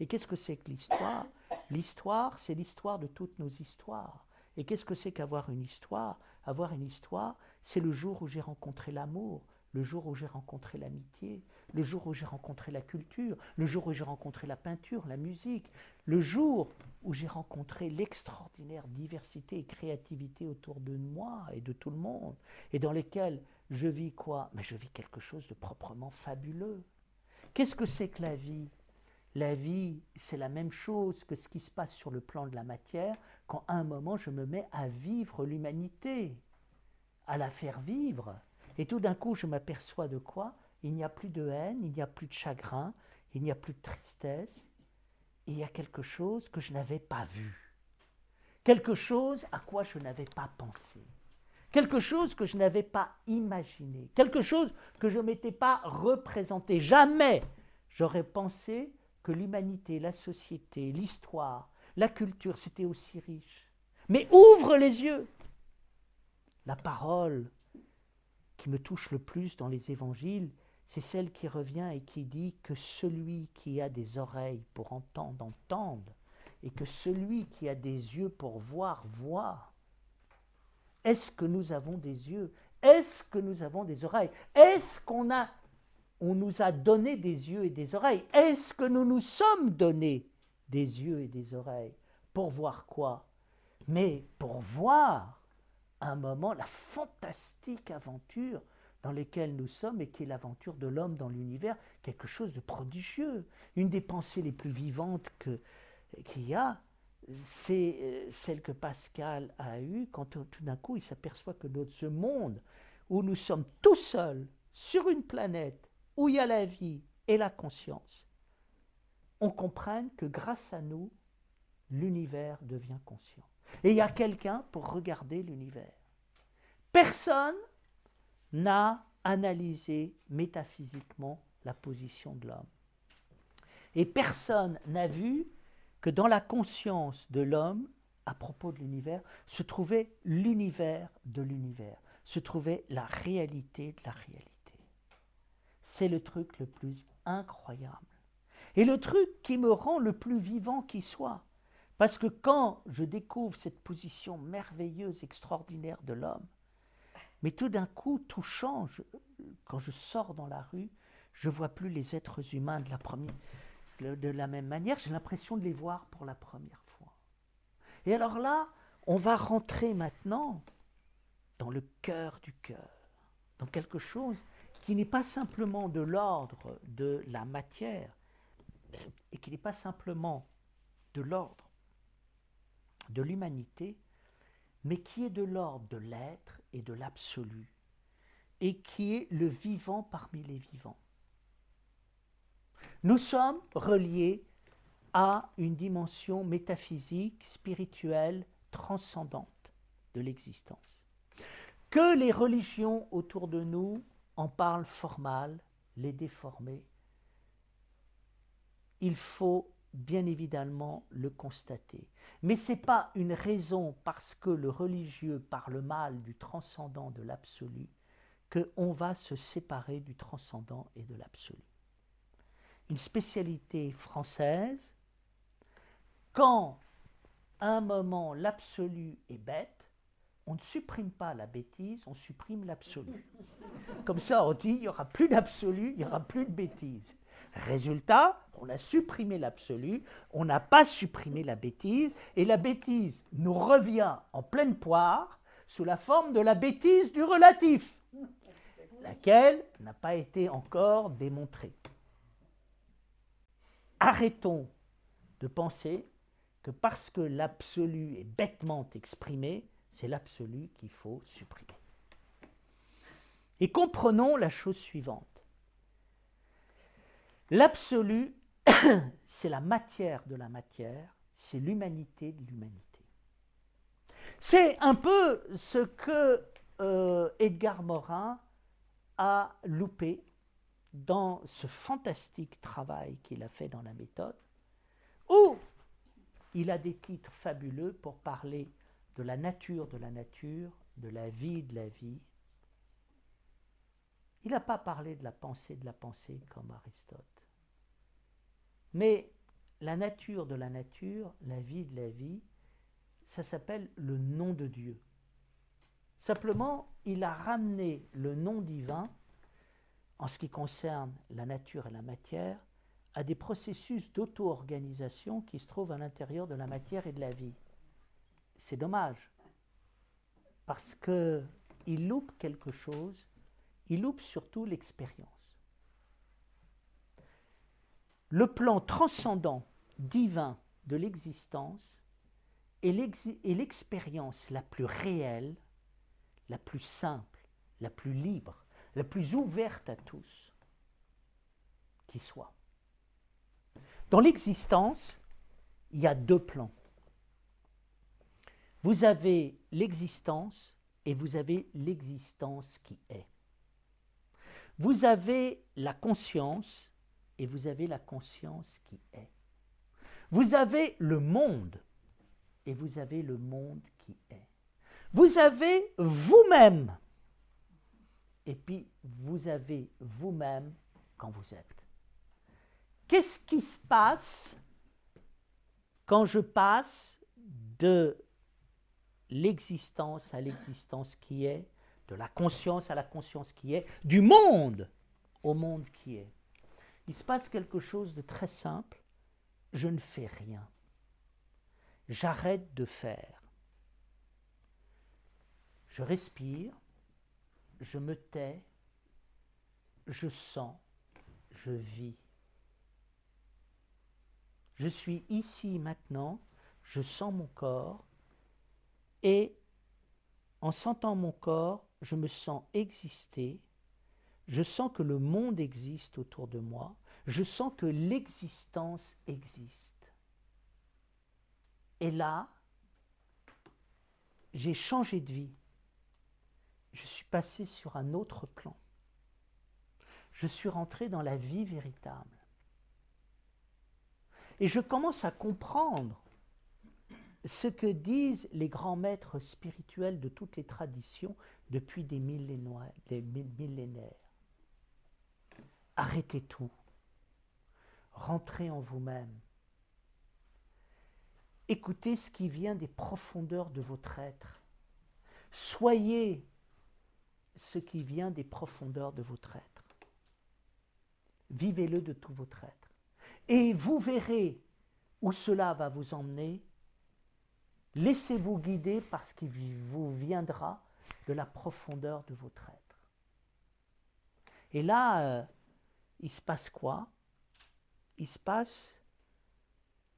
Et qu'est-ce que c'est que l'histoire? L'histoire, c'est l'histoire de toutes nos histoires. Et qu'est-ce que c'est qu'avoir une histoire? Avoir une histoire, c'est le jour où j'ai rencontré l'amour, le jour où j'ai rencontré l'amitié, le jour où j'ai rencontré la culture, le jour où j'ai rencontré la peinture, la musique, le jour où j'ai rencontré l'extraordinaire diversité et créativité autour de moi et de tout le monde, et dans lesquels je vis quoi? Mais je vis quelque chose de proprement fabuleux. Qu'est-ce que c'est que la vie? La vie, c'est la même chose que ce qui se passe sur le plan de la matière quand à un moment je me mets à vivre l'humanité, à la faire vivre. Et tout d'un coup, je m'aperçois de quoi? Il n'y a plus de haine, il n'y a plus de chagrin, il n'y a plus de tristesse. Et il y a quelque chose que je n'avais pas vu. Quelque chose à quoi je n'avais pas pensé. Quelque chose que je n'avais pas imaginé. Quelque chose que je ne m'étais pas représenté. Jamais j'aurais pensé que l'humanité, la société, l'histoire, la culture, c'était aussi riche. Mais ouvre les yeux. La parole qui me touche le plus dans les évangiles, c'est celle qui revient et qui dit que celui qui a des oreilles pour entendre, entende, et que celui qui a des yeux pour voir, voit. Est-ce que nous avons des yeux? Est-ce que nous avons des oreilles? Est-ce qu'on nous a donné des yeux et des oreilles? Est-ce que nous nous sommes donné des yeux et des oreilles? Pour voir quoi? Mais pour voir un moment la fantastique aventure dans laquelle nous sommes et qui est l'aventure de l'homme dans l'univers, quelque chose de prodigieux. Une des pensées les plus vivantes qu'il y a, c'est celle que Pascal a eue quand tout d'un coup il s'aperçoit que dans ce monde où nous sommes tout seuls sur une planète où il y a la vie et la conscience, on comprenne que grâce à nous, l'univers devient conscient. Et il y a quelqu'un pour regarder l'univers. Personne n'a analysé métaphysiquement la position de l'homme. Et personne n'a vu que dans la conscience de l'homme, à propos de l'univers, se trouvait l'univers de l'univers, se trouvait la réalité de la réalité. C'est le truc le plus incroyable. Et le truc qui me rend le plus vivant qui soit. Parce que quand je découvre cette position merveilleuse, extraordinaire de l'homme, mais tout d'un coup, tout change. Quand je sors dans la rue, je ne vois plus les êtres humains de la même manière. J'ai l'impression de les voir pour la première fois. Et alors là, on va rentrer maintenant dans le cœur du cœur, dans quelque chose qui n'est pas simplement de l'ordre de la matière, et qui n'est pas simplement de l'ordre de l'humanité, mais qui est de l'ordre de l'être et de l'absolu, et qui est le vivant parmi les vivants. Nous sommes reliés à une dimension métaphysique, spirituelle, transcendante de l'existence. Que les religions autour de nous en parlent fort mal, les déformer, il faut bien évidemment le constater. Mais ce n'est pas une raison parce que le religieux parle mal du transcendant, de l'absolu, qu'on va se séparer du transcendant et de l'absolu. Une spécialité française, quand à un moment l'absolu est bête, on ne supprime pas la bêtise, on supprime l'absolu. Comme ça, on dit, il n'y aura plus d'absolu, il n'y aura plus de bêtise. Résultat, on a supprimé l'absolu, on n'a pas supprimé la bêtise, et la bêtise nous revient en pleine poire sous la forme de la bêtise du relatif, laquelle n'a pas été encore démontrée. Arrêtons de penser que parce que l'absolu est bêtement exprimé, c'est l'absolu qu'il faut supprimer. Et comprenons la chose suivante. L'absolu, c'est la matière de la matière, c'est l'humanité de l'humanité. C'est un peu ce que Edgar Morin a loupé dans ce fantastique travail qu'il a fait dans la méthode, où il a des titres fabuleux pour parler de la nature, de la vie, Il n'a pas parlé de la pensée comme Aristote. Mais la nature de la nature, la vie de la vie, ça s'appelle le nom de Dieu. Simplement, il a ramené le nom divin, en ce qui concerne la nature et la matière, à des processus d'auto-organisation qui se trouvent à l'intérieur de la matière et de la vie. C'est dommage, parce qu'il loupe quelque chose, il loupe surtout l'expérience. Le plan transcendant, divin de l'existence est l'expérience la plus réelle, la plus simple, la plus libre, la plus ouverte à tous qui soit. Dans l'existence, il y a deux plans. Vous avez l'existence et vous avez l'existence qui est. Vous avez la conscience et vous avez la conscience qui est. Vous avez le monde et vous avez le monde qui est. Vous avez vous-même et puis vous avez vous-même quand vous êtes. Qu'est-ce qui se passe quand je passe de l'existence à l'existence qui est, de la conscience à la conscience qui est, du monde au monde qui est? Il se passe quelque chose de très simple. Je ne fais rien. J'arrête de faire. Je respire, je me tais, je sens, je vis. Je suis ici maintenant, je sens mon corps et en sentant mon corps, je me sens exister, je sens que le monde existe autour de moi, je sens que l'existence existe. Et là, j'ai changé de vie. Je suis passé sur un autre plan. Je suis rentré dans la vie véritable. Et je commence à comprendre ce que disent les grands maîtres spirituels de toutes les traditions depuis des millénaires. Arrêtez tout. Rentrez en vous-même. Écoutez ce qui vient des profondeurs de votre être. Soyez ce qui vient des profondeurs de votre être. Vivez-le de tout votre être. Et vous verrez où cela va vous emmener. Laissez-vous guider par ce qui vous viendra de la profondeur de votre être. Et là, il se passe quoi? Il se passe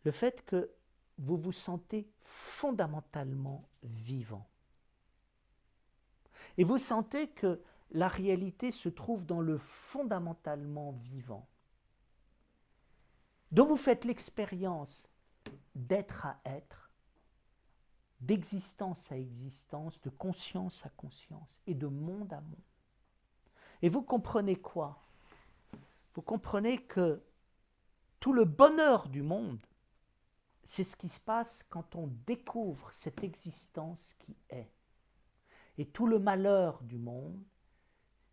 le fait que vous vous sentez fondamentalement vivant. Et vous sentez que la réalité se trouve dans le fondamentalement vivant, dont vous faites l'expérience d'être à être, d'existence à existence, de conscience à conscience et de monde à monde. Et vous comprenez quoi? Vous comprenez que tout le bonheur du monde, c'est ce qui se passe quand on découvre cette existence qui est. Et tout le malheur du monde,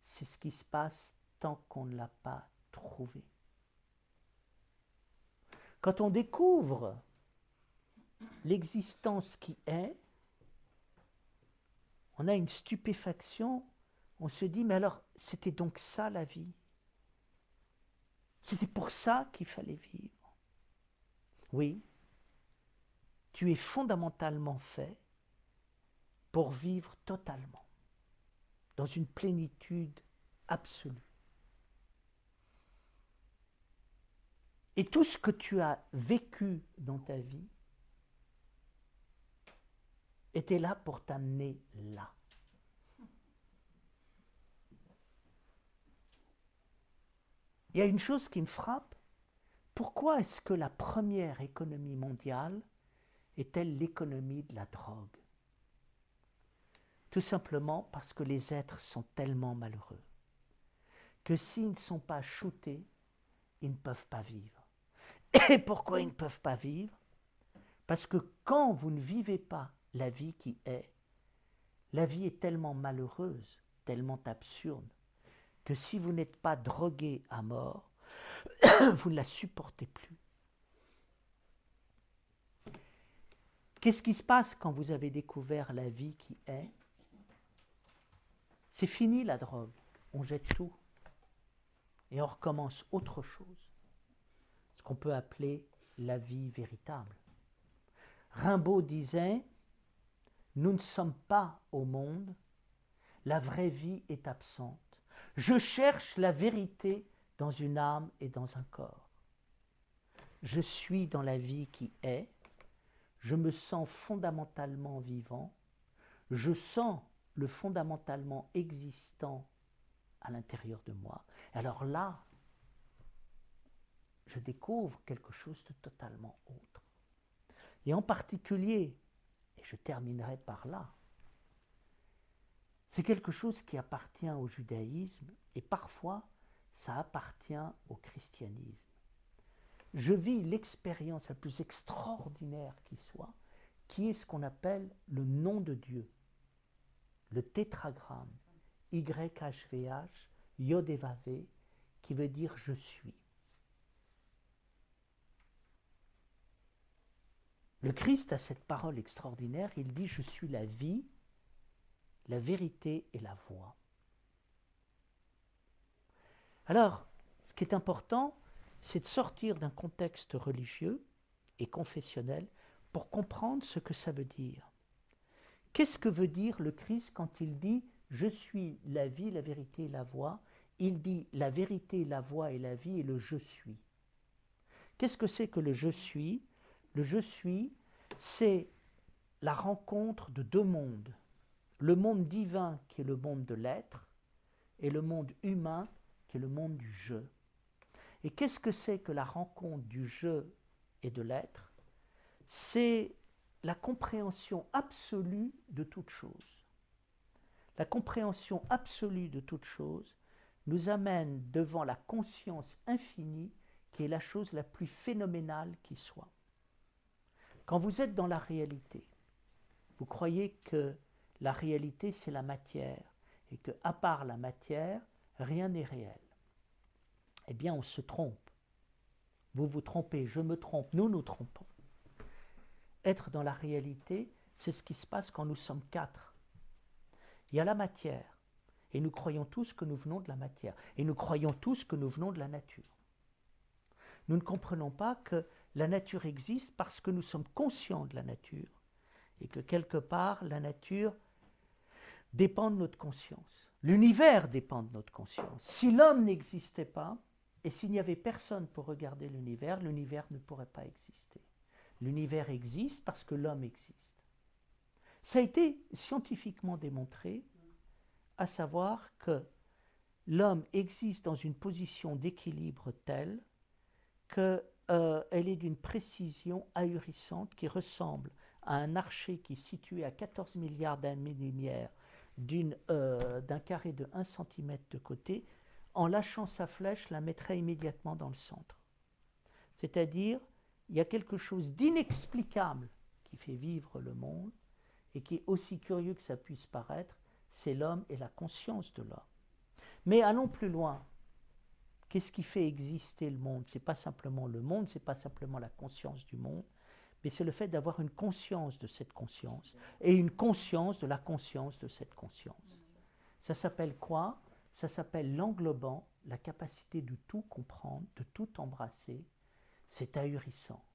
c'est ce qui se passe tant qu'on ne l'a pas trouvé. Quand on découvre l'existence qui est, on a une stupéfaction, on se dit, mais alors, c'était donc ça la vie? C'était pour ça qu'il fallait vivre? Oui, tu es fondamentalement fait pour vivre totalement, dans une plénitude absolue. Et tout ce que tu as vécu dans ta vie était là pour t'amener là. Il y a une chose qui me frappe. Pourquoi est-ce que la première économie mondiale est-elle l'économie de la drogue? Tout simplement parce que les êtres sont tellement malheureux que s'ils ne sont pas shootés, ils ne peuvent pas vivre. Et pourquoi ils ne peuvent pas vivre? Parce que quand vous ne vivez pas la vie qui est, la vie est tellement malheureuse, tellement absurde, que si vous n'êtes pas drogué à mort, vous ne la supportez plus. Qu'est-ce qui se passe quand vous avez découvert la vie qui est? C'est fini la drogue, on jette tout et on recommence autre chose, ce qu'on peut appeler la vie véritable. Rimbaud disait, nous ne sommes pas au monde, la vraie vie est absente. Je cherche la vérité dans une âme et dans un corps. Je suis dans la vie qui est, je me sens fondamentalement vivant, je sens le fondamentalement existant à l'intérieur de moi. Alors là, je découvre quelque chose de totalement autre. Et en particulier, et je terminerai par là, c'est quelque chose qui appartient au judaïsme et parfois ça appartient au christianisme. Je vis l'expérience la plus extraordinaire qui soit, qui est ce qu'on appelle le nom de Dieu, le tétragramme, YHVH, Yod et Vavé, qui veut dire je suis. Le Christ a cette parole extraordinaire, il dit je suis la vie, la vérité et la voie. Alors, ce qui est important, c'est de sortir d'un contexte religieux et confessionnel pour comprendre ce que ça veut dire. Qu'est-ce que veut dire le Christ quand il dit « Je suis la vie, la vérité et la voie » Il dit « La vérité, la voie et la vie » et le « Je suis ». Qu'est-ce que c'est que le « Je suis » Le « Je suis », c'est la rencontre de deux mondes. Le monde divin qui est le monde de l'être et le monde humain qui est le monde du « je ». Et qu'est-ce que c'est que la rencontre du « je » et de l'être? C'est la compréhension absolue de toute chose. La compréhension absolue de toute chose nous amène devant la conscience infinie qui est la chose la plus phénoménale qui soit. Quand vous êtes dans la réalité, vous croyez que la réalité c'est la matière et qu'à part la matière, rien n'est réel. Eh bien, on se trompe. Vous vous trompez, je me trompe, nous nous trompons. Être dans la réalité, c'est ce qui se passe quand nous sommes quatre. Il y a la matière, et nous croyons tous que nous venons de la matière, et nous croyons tous que nous venons de la nature. Nous ne comprenons pas que la nature existe parce que nous sommes conscients de la nature, et que quelque part, la nature dépend de notre conscience. L'univers dépend de notre conscience. Si l'homme n'existait pas, et s'il n'y avait personne pour regarder l'univers ne pourrait pas exister. L'univers existe parce que l'homme existe. Ça a été scientifiquement démontré, à savoir que l'homme existe dans une position d'équilibre telle qu'elle est d'une précision ahurissante qui ressemble à un archer qui est situé à 14 milliards d'années-lumière d'un carré de 1 cm de côté. En lâchant sa flèche, la mettrait immédiatement dans le centre. C'est-à-dire, il y a quelque chose d'inexplicable qui fait vivre le monde et qui est aussi curieux que ça puisse paraître, c'est l'homme et la conscience de l'homme. Mais allons plus loin. Qu'est-ce qui fait exister le monde? Ce n'est pas simplement le monde, ce n'est pas simplement la conscience du monde, mais c'est le fait d'avoir une conscience de cette conscience et une conscience de la conscience de cette conscience. Ça s'appelle quoi? Ça s'appelle l'englobant, la capacité de tout comprendre, de tout embrasser. C'est ahurissant.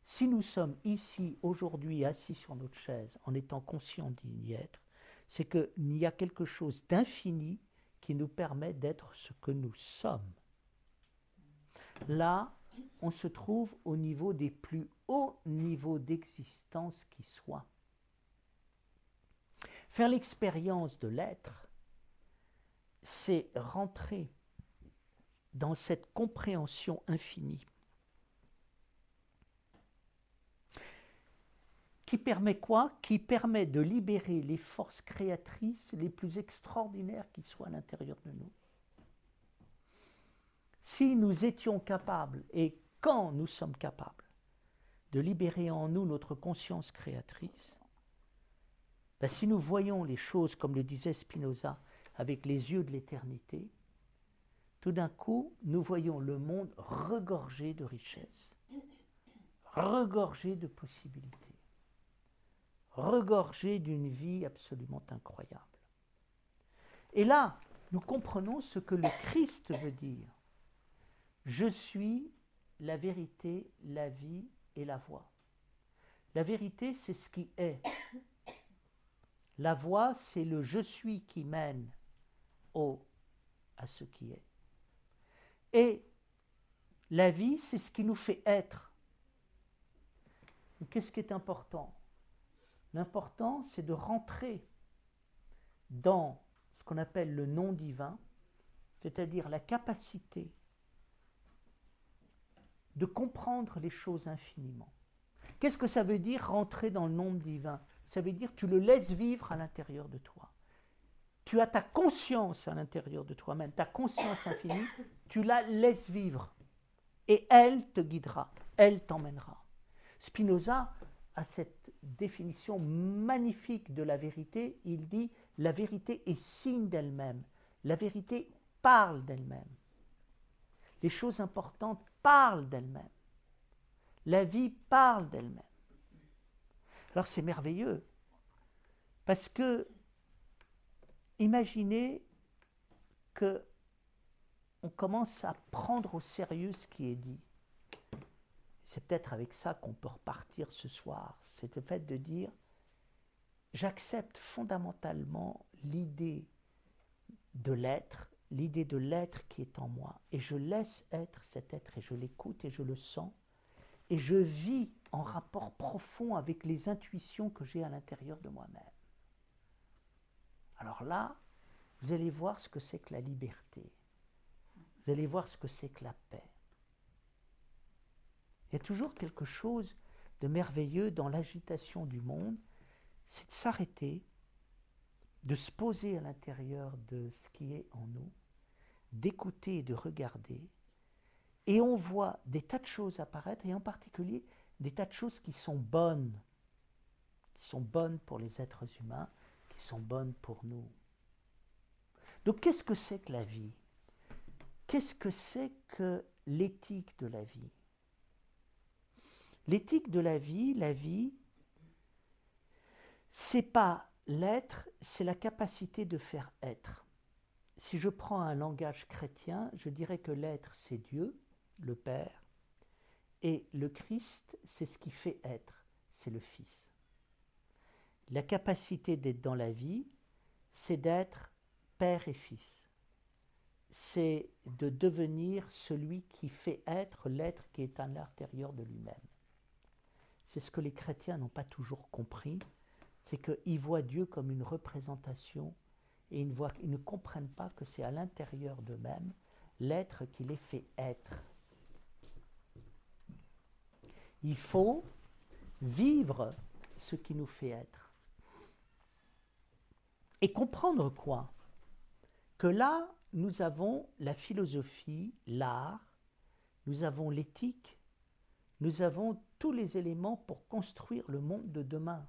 Si nous sommes ici, aujourd'hui, assis sur notre chaise, en étant conscients d'y être, c'est qu'il y a quelque chose d'infini qui nous permet d'être ce que nous sommes. Là, on se trouve au niveau des plus hauts niveaux d'existence qui soient. Faire l'expérience de l'être, c'est rentrer dans cette compréhension infinie qui permet quoi? Qui permet de libérer les forces créatrices les plus extraordinaires qui soient à l'intérieur de nous. Si nous étions capables, et quand nous sommes capables, de libérer en nous notre conscience créatrice, ben si nous voyons les choses, comme le disait Spinoza, avec les yeux de l'éternité, tout d'un coup, nous voyons le monde regorgé de richesses, regorgé de possibilités, regorgé d'une vie absolument incroyable. Et là, nous comprenons ce que le Christ veut dire. Je suis la vérité, la vie et la voie. La vérité, c'est ce qui est. La voie, c'est le je suis qui mène à ce qui est. Et la vie, c'est ce qui nous fait être. Qu'est-ce qui est important? L'important, c'est de rentrer dans ce qu'on appelle le non divin, c'est-à-dire la capacité de comprendre les choses infiniment. Qu'est-ce que ça veut dire rentrer dans le non divin? Ça veut dire que tu le laisses vivre à l'intérieur de toi. Tu as ta conscience à l'intérieur de toi-même, ta conscience infinie, tu la laisses vivre. Et elle te guidera, elle t'emmènera. Spinoza a cette définition magnifique de la vérité. Il dit « la vérité est signe d'elle-même, la vérité parle d'elle-même. Les choses importantes parlent d'elles-mêmes. La vie parle d'elle-même. » Alors c'est merveilleux, parce que imaginez que on commence à prendre au sérieux ce qui est dit. C'est peut-être avec ça qu'on peut repartir ce soir. C'est le fait de dire, j'accepte fondamentalement l'idée de l'être qui est en moi, et je laisse être cet être, et je l'écoute, et je le sens, et je vis en rapport profond avec les intuitions que j'ai à l'intérieur de moi-même. Alors là, vous allez voir ce que c'est que la liberté. Vous allez voir ce que c'est que la paix. Il y a toujours quelque chose de merveilleux dans l'agitation du monde, c'est de s'arrêter, de se poser à l'intérieur de ce qui est en nous, d'écouter et de regarder, et on voit des tas de choses apparaître, et en particulier des tas de choses qui sont bonnes pour les êtres humains, qui sont bonnes pour nous. Donc qu'est-ce que c'est que la vie? Qu'est-ce que c'est que l'éthique de la vie? L'éthique de la vie, c'est pas l'être, c'est la capacité de faire être. Si je prends un langage chrétien, je dirais que l'être, c'est Dieu, le Père, et le Christ, c'est ce qui fait être, c'est le Fils. La capacité d'être dans la vie, c'est d'être Père et Fils. C'est de devenir celui qui fait être l'être qui est à l'intérieur de lui-même. C'est ce que les chrétiens n'ont pas toujours compris, c'est qu'ils voient Dieu comme une représentation et ils ne comprennent pas que c'est à l'intérieur d'eux-mêmes l'être qui les fait être. Il faut vivre ce qui nous fait être. Et comprendre quoi? Que là, nous avons la philosophie, l'art, nous avons l'éthique, nous avons tous les éléments pour construire le monde de demain.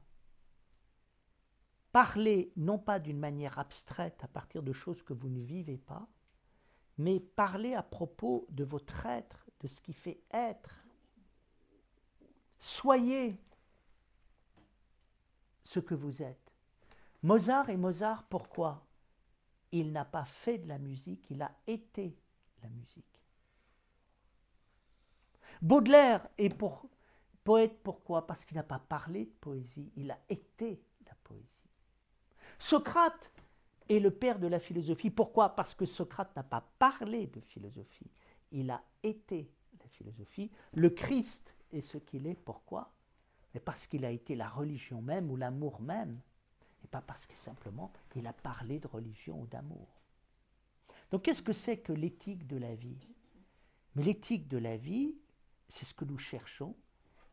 Parler non pas d'une manière abstraite à partir de choses que vous ne vivez pas, mais parler à propos de votre être, de ce qui fait être. Soyez ce que vous êtes. Mozart est Mozart, pourquoi? Il n'a pas fait de la musique, il a été la musique. Baudelaire est poète, pourquoi? Parce qu'il n'a pas parlé de poésie, il a été la poésie. Socrate est le père de la philosophie, pourquoi? Parce que Socrate n'a pas parlé de philosophie, il a été la philosophie. Le Christ est ce qu'il est, pourquoi? Mais parce qu'il a été la religion même ou l'amour même, et pas parce que simplement il a parlé de religion ou d'amour. Donc qu'est-ce que c'est que l'éthique de la vie? Mais l'éthique de la vie, c'est ce que nous cherchons,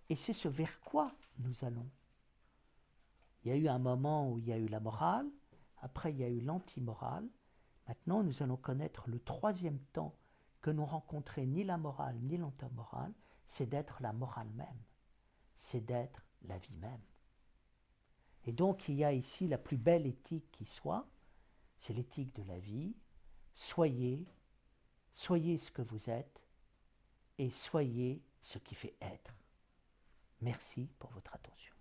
et c'est ce vers quoi nous allons. Il y a eu un moment où il y a eu la morale, après il y a eu l'antimorale, maintenant nous allons connaître le troisième temps que n'ont rencontré ni la morale ni l'antimorale, c'est d'être la morale même, c'est d'être la vie même. Et donc il y a ici la plus belle éthique qui soit, c'est l'éthique de la vie. Soyez soyez ce que vous êtes et soyez ce qui fait être. Merci pour votre attention.